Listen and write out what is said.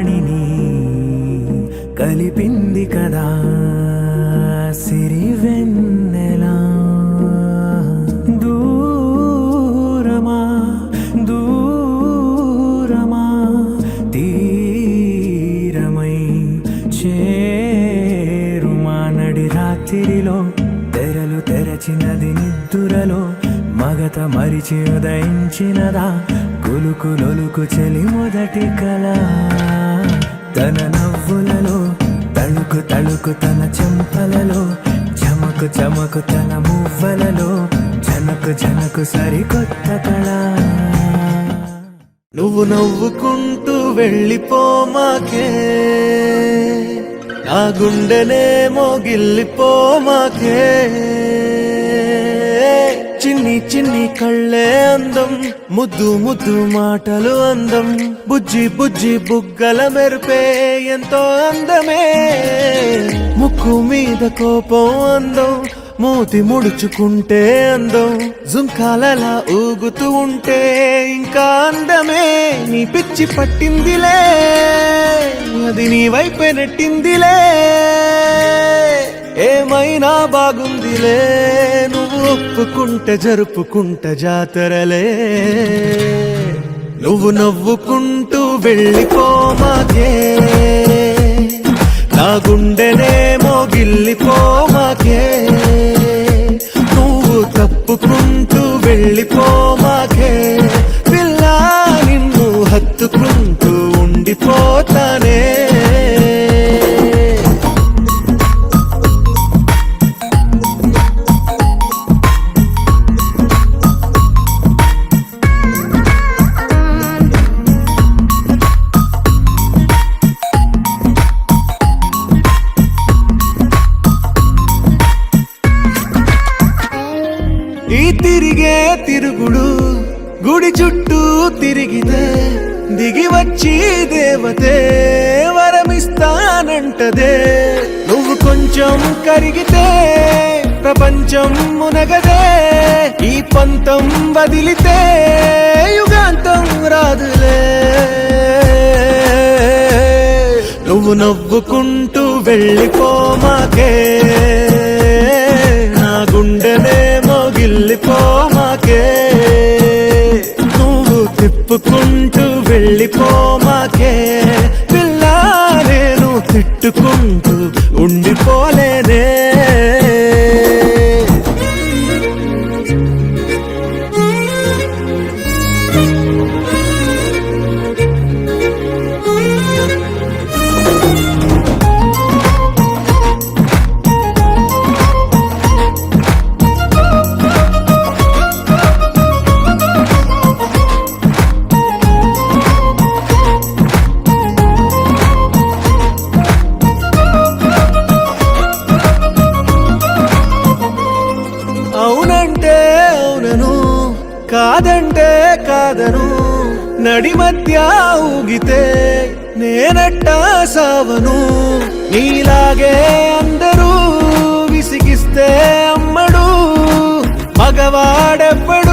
వాణిని కలిపింది కదా సిరి వెన్నెలా. దూరమా దూరమా తీరమై చేరుమా నడి రాత్రిలో తెరలు తెరచినది నిద్దురలో మగత మరిచి ఉదయించినదా కులుకు లొలుకు చెలి మొదటి కళ. తన నవ్వులలో తళుకు తళుకు తన చెంపలలో చమకు చమకు తన మువ్వలలో జనకు జనకు సరికొత్త కళ. నువ్వు నవ్వుకుంటూ వెళ్ళిపోమాకే నా గుండెనేమో గిల్లిపోమాకే. చిన్ని చిన్ని కళ్ళే అందం ముద్దు ముద్దు మాటలు అందం బుజ్జి బుజ్జి బుగ్గల మెరుపే ఎంతో అందమే. ముక్కు మీద కోపం అందం మూతి ముడుచుకుంటే అందం జుంకాలలా ఊగుతూ ఉంటే ఇంకా అందమే. నీ పిచ్చి పట్టిందిలే అది నీ వైపే నెట్టిందిలే ఏమైనా బాగుందిలే నువ్వు ఒప్పుకుంటే జరుపుకుంటే జాతరలే. నువ్వు నవ్వుకుంటూ వెళ్ళిపోమాకే నా గుండెనేమో గిల్లిపోమాకే. నువ్వు తప్పుకుంటూ వెళ్ళిపోమాకే పిల్ల నిన్ను హత్తుకుంటూ ఉండిపోతానే. ఈ తిరిగే తిరుగుడు గుడి చుట్టూ తిరిగితే దిగి వచ్చి దేవతే వరమిస్తానంటదే. నువ్వు కొంచెం కరిగితే ప్రపంచం మునగదే. ఈ పంతం వదిలితే యుగాంతం రాదులే. నువ్వు నవ్వుకుంటూ వెళ్ళిపోమాకే నా గుండెనేమో గిల్లిపోమాకే. నువ్వు తిప్పుకుంటూ వెళ్ళిపోమాకే పిల్ల నేను తిట్టుకుంటూ ఉండిపోలేనే. అవునంటే అవునను కాదంటే కాదను నడి మధ్య ఊగితే నేనట్టా సావను. నీలాగే అందరూ విసిగిస్తే అమ్మడు మగవాడెప్పుడు